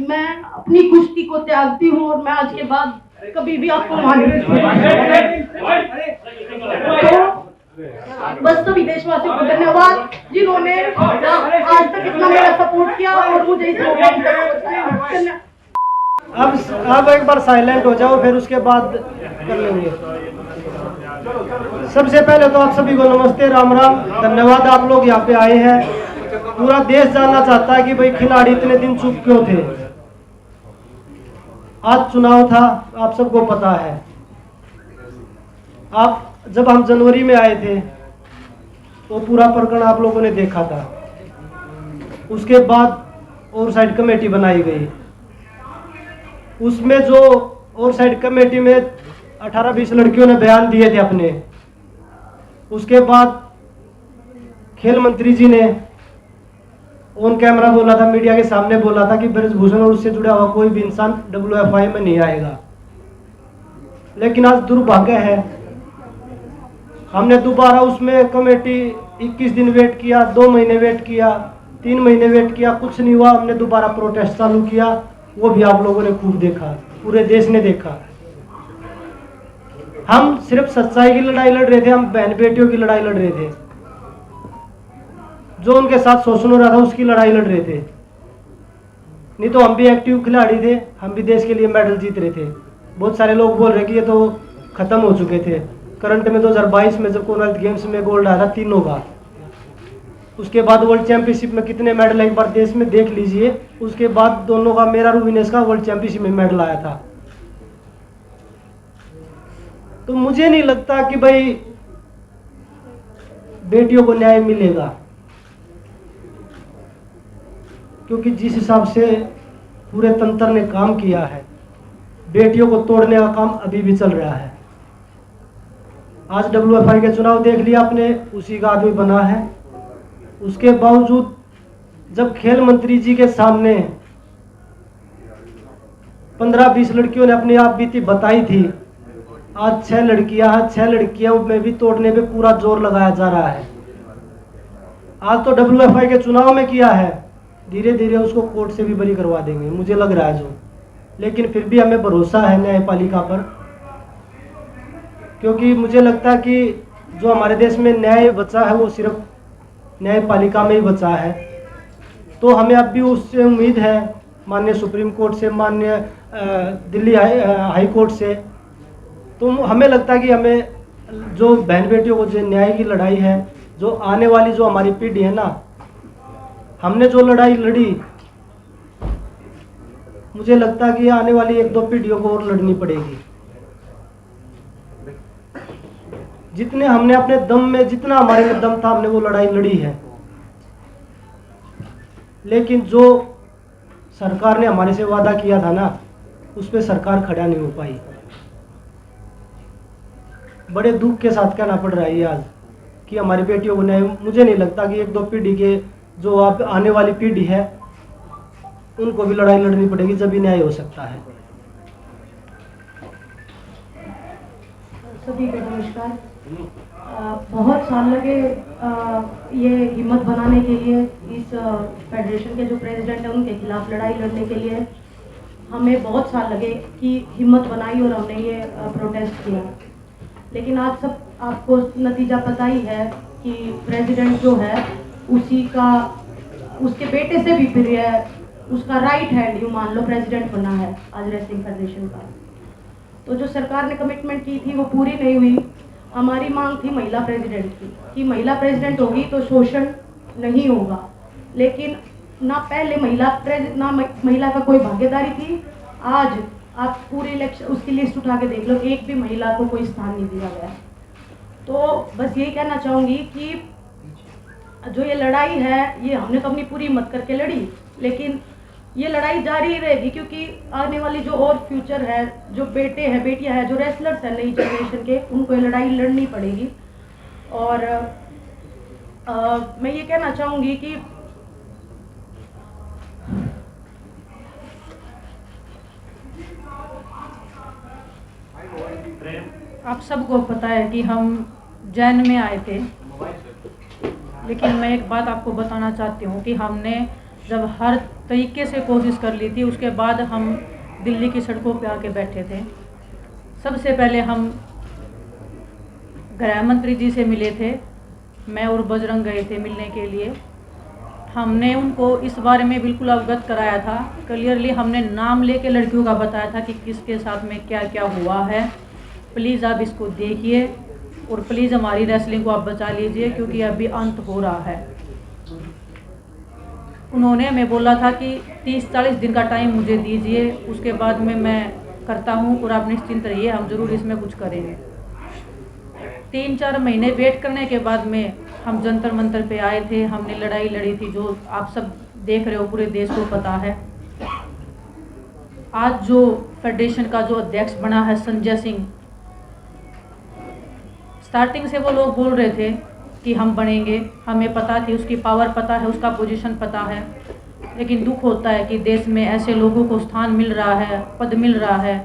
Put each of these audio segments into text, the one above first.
मैं अपनी कुश्ती को त्यागती हूँ और मैं आज के बाद कभी भी आपको बस सभी देशवासियों को धन्यवाद जिन्होंने आज तक इतना मेरा सपोर्ट किया और मुझे इस मौके पर अब एक बार साइलेंट हो जाओ, फिर उसके बाद कर लेंगे। सबसे पहले तो आप सभी को नमस्ते, राम राम, धन्यवाद आप लोग यहाँ पे आए हैं। पूरा देश जानना चाहता है कि भाई खिलाड़ी इतने दिन चुप क्यों थे। आज चुनाव था, आप सबको पता है। आप जब हम जनवरी में आए थे तो पूरा प्रकरण आप लोगों ने देखा था। उसके बाद ओवरसाइट कमेटी बनाई गई। उसमें जो ओवरसाइट कमेटी में 18-20 लड़कियों ने बयान दिए थे अपने। उसके बाद खेल मंत्री जी ने ऑन कैमरा बोला था, मीडिया के सामने बोला था कि ब्रजभूषण और उससे जुड़ा हुआ कोई भी इंसान WFI में नहीं आएगा। लेकिन आज दुर्भाग्य है, हमने दोबारा उसमें कमेटी 21 दिन वेट किया, 2 महीने वेट किया, 3 महीने वेट किया, कुछ नहीं हुआ। हमने दोबारा प्रोटेस्ट चालू किया, वो भी आप लोगों ने खूब देखा, पूरे देश ने देखा। हम सिर्फ सच्चाई की लड़ाई लड़ रहे थे, हम बहन बेटियों की लड़ाई लड़ रहे थे। जो उनके साथ शोषण हो रहा था उसकी लड़ाई लड़ रहे थे। नहीं तो हम भी एक्टिव खिलाड़ी थे, हम भी देश के लिए मेडल जीत रहे थे। बहुत सारे लोग बोल रहे कि ये तो खत्म हो चुके थे। करंट में 2022 में जब कॉमनवेल्थ गेम्स में गोल्ड आया था 3 का, उसके बाद वर्ल्ड चैंपियनशिप में कितने मेडल एक बार देश में देख लीजिए। उसके बाद दोनों का, मेरा रूविनेस का वर्ल्ड चैंपियनशिप में मेडल आया था। तो मुझे नहीं लगता कि भाई बेटियों को न्याय मिलेगा, क्योंकि जिस हिसाब से पूरे तंत्र ने काम किया है, बेटियों को तोड़ने का काम अभी भी चल रहा है। आज WFI के चुनाव देख लिया आपने, उसी का आदमी बना है। उसके बावजूद जब खेल मंत्री जी के सामने 15-20 लड़कियों ने अपनी आप बीती बताई थी, आज 6 लड़कियां में भी तोड़ने पे पूरा जोर लगाया जा रहा है। आज तो WFI के चुनाव में किया है, धीरे धीरे उसको कोर्ट से भी बरी करवा देंगे, मुझे लग रहा है जो। लेकिन फिर भी हमें भरोसा है न्यायपालिका पर, क्योंकि मुझे लगता है कि जो हमारे देश में न्याय बचा है वो सिर्फ न्यायपालिका में ही बचा है। तो हमें अब भी उससे उम्मीद है, माननीय सुप्रीम कोर्ट से, माननीय दिल्ली हाई कोर्ट से। तो हमें लगता है कि हमें जो बहन बेटियों को जो न्याय की लड़ाई है, जो आने वाली जो हमारी पीढ़ी है ना, हमने जो लड़ाई लड़ी, मुझे लगता है कि आने वाली 1-2 पीढ़ियों को और लड़नी पड़ेगी। जितने हमने अपने दम में, जितना हमारे में दम था, हमने वो लड़ाई लड़ी है। लेकिन जो सरकार ने हमारे से वादा किया था ना, उस पर सरकार खड़ा नहीं हो पाई। बड़े दुख के साथ कहना पड़ रहा है आज कि हमारी बेटियों को न्याय, मुझे नहीं लगता कि 1-2 पीढ़ी के जो आप आने वाली पीढ़ी है उनको भी लड़ाई लड़नी पड़ेगी, जब भी न्याय हो सकता है। सभी को नमस्कार। बहुत साल लगे ये हिम्मत बनाने के लिए, इस फेडरेशन के जो प्रेसिडेंट हैं उनके खिलाफ लड़ाई लड़ने के लिए हमें बहुत साल लगे कि हिम्मत बनाई और हमने ये प्रोटेस्ट किया। लेकिन आज सब आपको नतीजा पता ही है कि प्रेसिडेंट जो है उसी का, उसके बेटे से भी फिर है, उसका राइट हैंड यूँ मान लो प्रेसिडेंट बना है आज रेसलिंग फेडरेशन का। तो जो सरकार ने कमिटमेंट की थी वो पूरी नहीं हुई। हमारी मांग थी महिला प्रेसिडेंट की, कि महिला प्रेसिडेंट होगी तो शोषण नहीं होगा। लेकिन ना पहले महिला का कोई भागीदारी थी। आज आप पूरे इलेक्शन उसकी लिस्ट उठा के देख लो, एक भी महिला को कोई स्थान नहीं दिया गया। तो बस यही कहना चाहूँगी कि जो ये लड़ाई है, ये हमने तो अपनी पूरी हिम्मत करके लड़ी, लेकिन ये लड़ाई जारी ही रहेगी, क्योंकि आने वाली जो और फ्यूचर है, जो बेटे हैं, बेटियां हैं, जो रेसलर्स हैं नई जनरेशन के, उनको ये लड़ाई लड़नी पड़ेगी। और मैं ये कहना चाहूँगी कि आप सबको पता है कि हम जैन में आए थे, लेकिन मैं एक बात आपको बताना चाहती हूँ कि हमने जब हर तरीके से कोशिश कर ली थी। उसके बाद हम दिल्ली की सड़कों पे आके बैठे थे। सबसे पहले हम गृह मंत्री जी से मिले थे, मैं और बजरंग गए थे मिलने के लिए। हमने उनको इस बारे में बिल्कुल अवगत कराया था, क्लियरली हमने नाम लेके लड़कियों का बताया था कि किसके साथ में क्या क्या हुआ है। प्लीज़ आप इसको देखिए और प्लीज़ हमारी रेसलिंग को आप बचा लीजिए, क्योंकि अभी अंत हो रहा है। उन्होंने हमें बोला था कि 30-40 दिन का टाइम मुझे दीजिए, उसके बाद में मैं करता हूँ और आप निश्चिंत रहिए, हम ज़रूर इसमें कुछ करेंगे। 3-4 महीने वेट करने के बाद में हम जंतर मंतर पे आए थे। हमने लड़ाई लड़ी थी, जो आप सब देख रहे हो, पूरे देश को पता है। आज जो फेडरेशन का जो अध्यक्ष बना है संजय सिंह, स्टार्टिंग से वो लोग बोल रहे थे कि हम बनेंगे, हमें पता थी, उसकी पावर पता है, उसका पोजीशन पता है। लेकिन दुख होता है कि देश में ऐसे लोगों को स्थान मिल रहा है, पद मिल रहा है।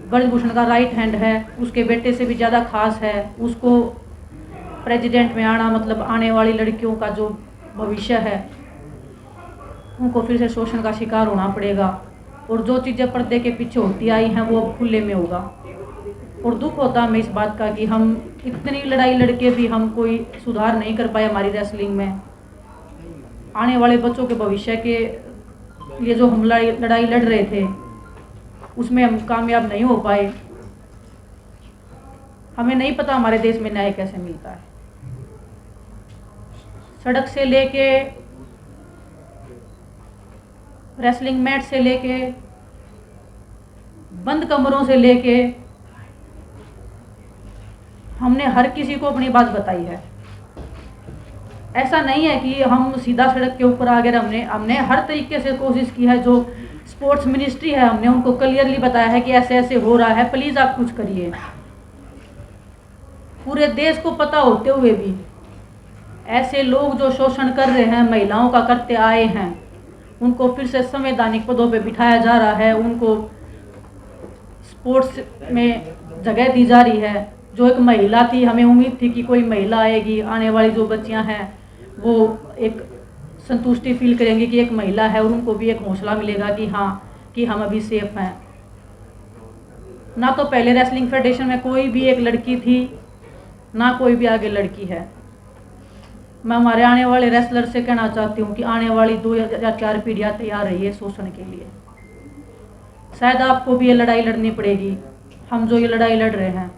ब्रजभूषण का राइट हैंड है, उसके बेटे से भी ज़्यादा खास है। उसको प्रेसिडेंट में आना मतलब आने वाली लड़कियों का जो भविष्य है, उनको फिर से शोषण का शिकार होना पड़ेगा। और जो चीज़ें पर्दे के पीछे होती आई हैं वो अब खुले में होगा। और दुख होता है हमें इस बात का कि हम इतनी लड़ाई लड़के भी हम कोई सुधार नहीं कर पाए हमारी रेसलिंग में। आने वाले बच्चों के भविष्य के लिए जो हम लड़ाई लड़ रहे थे उसमें हम कामयाब नहीं हो पाए। हमें नहीं पता हमारे देश में न्याय कैसे मिलता है। सड़क से लेके रेसलिंग मैट से लेके बंद कमरों से लेके हमने हर किसी को अपनी बात बताई है। ऐसा नहीं है कि हम सीधा सड़क के ऊपर आ गए। हमने हर तरीके से कोशिश की है। जो स्पोर्ट्स मिनिस्ट्री है हमने उनको क्लियरली बताया है कि ऐसे ऐसे हो रहा है, प्लीज़ आप कुछ करिए। पूरे देश को पता होते हुए भी ऐसे लोग जो शोषण कर रहे हैं, महिलाओं का करते आए हैं, उनको फिर से संवैधानिक पदों पे बिठाया जा रहा है, उनको स्पोर्ट्स में जगह दी जा रही है। जो एक महिला थी, हमें उम्मीद थी कि कोई महिला आएगी, आने वाली जो बच्चियां हैं वो एक संतुष्टि फील करेंगी कि एक महिला है, और उनको भी एक हौसला मिलेगा कि हाँ कि हम अभी सेफ हैं। ना तो पहले रेसलिंग फेडरेशन में कोई भी एक लड़की थी, ना कोई भी आगे लड़की है। मैं हमारे आने वाले रेसलर से कहना चाहती हूँ कि आने वाली 2 या 4 पीढ़ियाँ तैयार रहिए शोषण के लिए। शायद आपको भी ये लड़ाई लड़नी पड़ेगी, हम जो ये लड़ाई लड़ रहे हैं।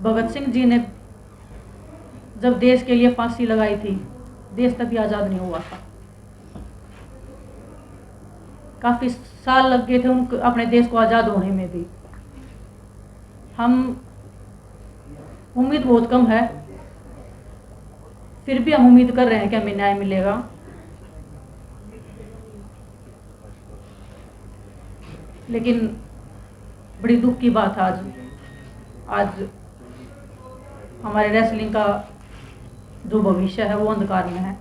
भगत सिंह जी ने जब देश के लिए फांसी लगाई थी, देश तभी आज़ाद नहीं हुआ था। काफ़ी साल लग गए थे उनको अपने देश को आज़ाद होने में भी। हम उम्मीद बहुत कम है, फिर भी हम उम्मीद कर रहे हैं कि हमें न्याय मिलेगा। लेकिन बड़ी दुख की बात है, आज हमारे रेसलिंग का जो भविष्य है वो अंधकार में है।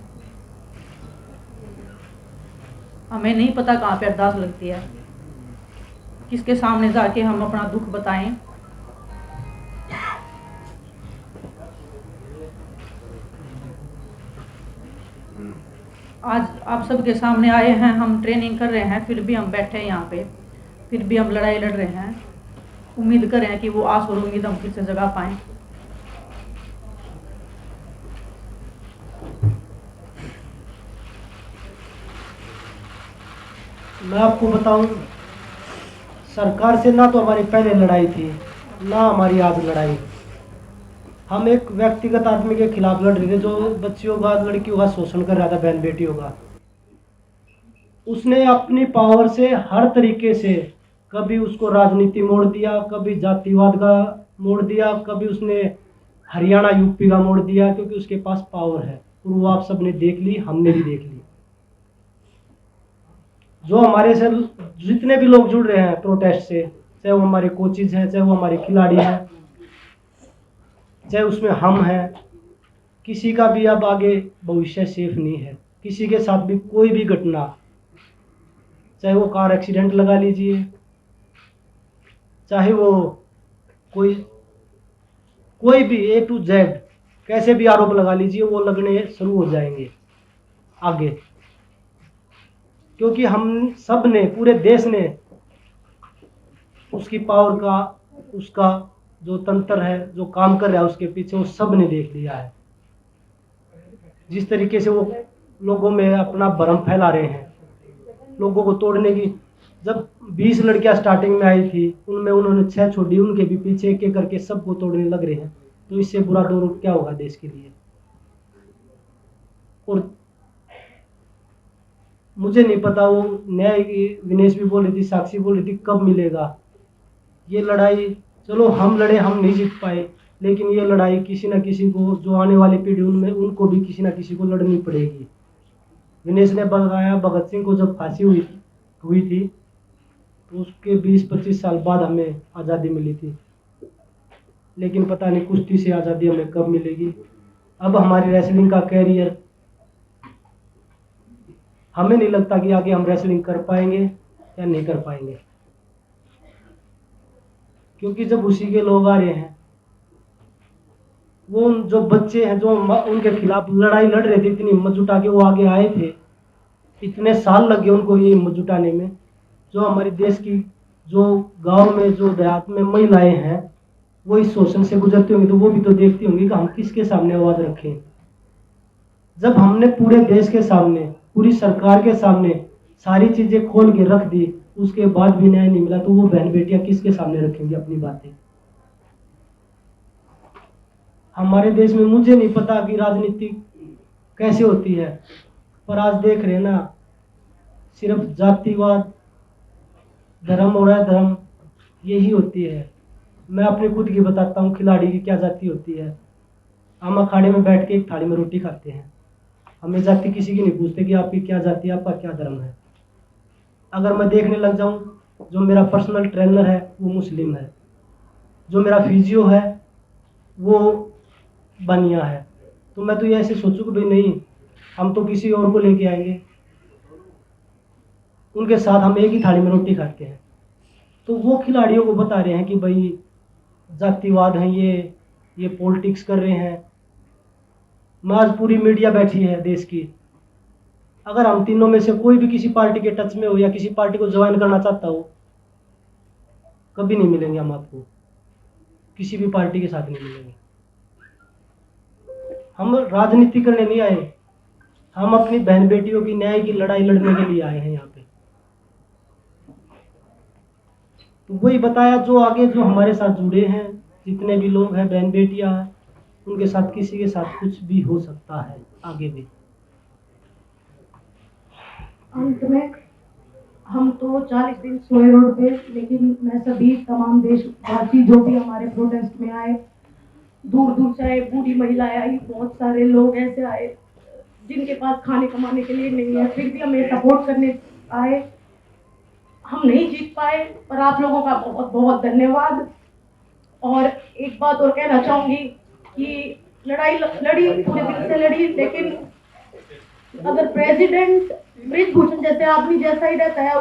हमें नहीं पता कहाँ पे अरदास लगती है, किसके सामने जाके हम अपना दुख बताएं। आज आप सबके सामने आए हैं, हम ट्रेनिंग कर रहे हैं, फिर भी हम बैठे हैं यहाँ पे, फिर भी हम लड़ाई लड़ रहे हैं। उम्मीद कर रहे हैं कि वो आस और उम्मीद हम फिर से जगा पाएं। मैं आपको बताऊं, सरकार से ना तो हमारी पहले लड़ाई थी, ना हमारी आज लड़ाई। हम एक व्यक्तिगत आदमी के खिलाफ लड़ रहे थे जो बच्चियों का, लड़कियों का शोषण कर रहा था, बहन बेटियों का। उसने अपनी पावर से हर तरीके से, कभी उसको राजनीति मोड़ दिया, कभी जातिवाद का मोड़ दिया, कभी उसने हरियाणा यूपी का मोड़ दिया, क्योंकि उसके पास पावर है। और वो आप सबने देख ली, हमने भी देख ली। जो हमारे से जितने भी लोग जुड़ रहे हैं प्रोटेस्ट से, चाहे वो हमारे कोचिज हैं, चाहे वो हमारे खिलाड़ी हैं, चाहे उसमें हम हैं, किसी का भी अब आगे भविष्य सेफ नहीं है। किसी के साथ भी कोई भी घटना, चाहे वो कार एक्सीडेंट लगा लीजिए, चाहे वो कोई भी A to Z कैसे भी आरोप लगा लीजिए, वो लगने शुरू हो जाएंगे। आगे, क्योंकि हम सब ने, पूरे देश ने उसकी पावर का, उसका जो तंत्र है, जो काम कर रहा है उसके पीछे, वो सब ने देख लिया है। जिस तरीके से वो लोगों में अपना भ्रम फैला रहे हैं, लोगों को तोड़ने की। जब 20 लड़कियां स्टार्टिंग में आई थी, उनमें उन्होंने 6 छोड़ी, उनके भी पीछे एक एक करके सबको तोड़ने लग रहे हैं। तो इससे बुरा दौर क्या होगा देश के लिए। और मुझे नहीं पता, वो न्याय विनेश भी बोल रही थी, साक्षी बोल रही थी, कब मिलेगा ये लड़ाई। चलो हम लड़े, हम नहीं जीत पाए, लेकिन ये लड़ाई किसी न किसी को, जो आने वाली पीढ़ी उनमें, उनको भी किसी न किसी को लड़नी पड़ेगी। विनेश ने बताया, भगत सिंह को जब फांसी हुई थी तो उसके 20-25 साल बाद हमें आज़ादी मिली थी, लेकिन पता नहीं कुश्ती से आज़ादी हमें कब मिलेगी। अब हमारी रेसलिंग का कैरियर, हमें नहीं लगता कि आगे हम रेसलिंग कर पाएंगे या नहीं कर पाएंगे, क्योंकि जब उसी के लोग आ रहे हैं, वो जो बच्चे हैं जो उनके खिलाफ लड़ाई लड़ रहे थे, इतनी हिम्मत जुटा के वो आगे आए थे, इतने साल लगे उनको ये हिम्मत जुटाने में। जो हमारे देश की, जो गांव में, जो देहात में महिलाएं हैं, वो इस शोषण से गुजरती होंगी, तो वो भी तो देखती होंगी कि हम किसके सामने आवाज रखें। जब हमने पूरे देश के सामने, पूरी सरकार के सामने सारी चीजें खोल के रख दी, उसके बाद भी न्याय नहीं मिला, तो वो बहन बेटियां किसके सामने रखेंगी अपनी बातें। हमारे देश में मुझे नहीं पता कि राजनीति कैसे होती है, पर आज देख रहे हैं ना, सिर्फ जातिवाद, धर्म और अधर्म, यही होती है। मैं अपने खुद की बताता हूँ, खिलाड़ी की क्या जाति होती है। हम अखाड़े में बैठ के एक थाली में रोटी खाते हैं, हमें जाति किसी की नहीं पूछते कि आपकी क्या जाति है, आपका क्या धर्म है। अगर मैं देखने लग जाऊं, जो मेरा पर्सनल ट्रेनर है वो मुस्लिम है, जो मेरा फिजियो है वो बनिया है, तो मैं तो ये ऐसे सोचूं कि भाई नहीं, हम तो किसी और को लेके आएंगे, उनके साथ हम एक ही थाली में रोटी खाते हैं। तो वो खिलाड़ियों को बता रहे हैं कि भाई जातिवाद है, ये पॉलिटिक्स कर रहे हैं। मैं आज पूरी मीडिया बैठी है देश की, अगर हम तीनों में से कोई भी किसी पार्टी के टच में हो या किसी पार्टी को ज्वाइन करना चाहता हो, कभी नहीं मिलेंगे हम आपको, किसी भी पार्टी के साथ नहीं मिलेंगे। हम राजनीति करने नहीं आए, हम अपनी बहन बेटियों की न्याय की लड़ाई लड़ने के लिए आए हैं यहाँ पे। तो वही बताया, जो आगे जो हमारे साथ जुड़े हैं, जितने भी लोग हैं, बहन बेटियां हैं, उनके साथ किसी के साथ कुछ भी हो सकता है आगे भी। अंत में हम तो 40 दिन सोए रोड पे, लेकिन मैं सभी तमाम देशवासी जो भी हमारे प्रोटेस्ट में आए, दूर दूर से आए, बूढ़ी महिलाएं आई, बहुत सारे लोग ऐसे आए जिनके पास खाने कमाने के लिए नहीं है, फिर भी हमें सपोर्ट करने आए। हम नहीं जीत पाए, पर आप लोगों का बहुत बहुत धन्यवाद। और एक बात और कहना चाहूंगी कि लड़ाई लड़ी, पूरे दिल से लड़ी, लेकिन अगर प्रेसिडेंट बृजभूषण जैसे आदमी जैसा ही रहता है,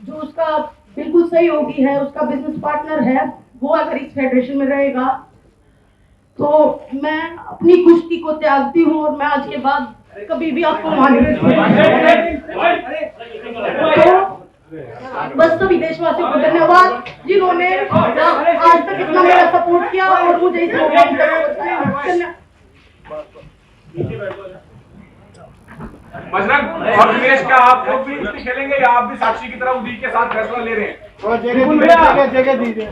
उसका बिल्कुल सहयोगी है, उसका बिजनेस पार्टनर है, वो अगर इस फेडरेशन में रहेगा, तो मैं अपनी कुश्ती को त्यागती हूँ और मैं आज के बाद कभी भी आपको मानूंगी। बस सभी देशवासियों को धन्यवाद जिन्होंने आज तक इतना मेरा सपोर्ट किया और मुझे इस मौके तक पहुंचाया। बजरंग और दिनेश, क्या आप लोग भी कुश्ती खेलेंगे या आप भी साक्षी की तरह उदी के साथ फैसला ले रहे हैं? जगह दीजिए।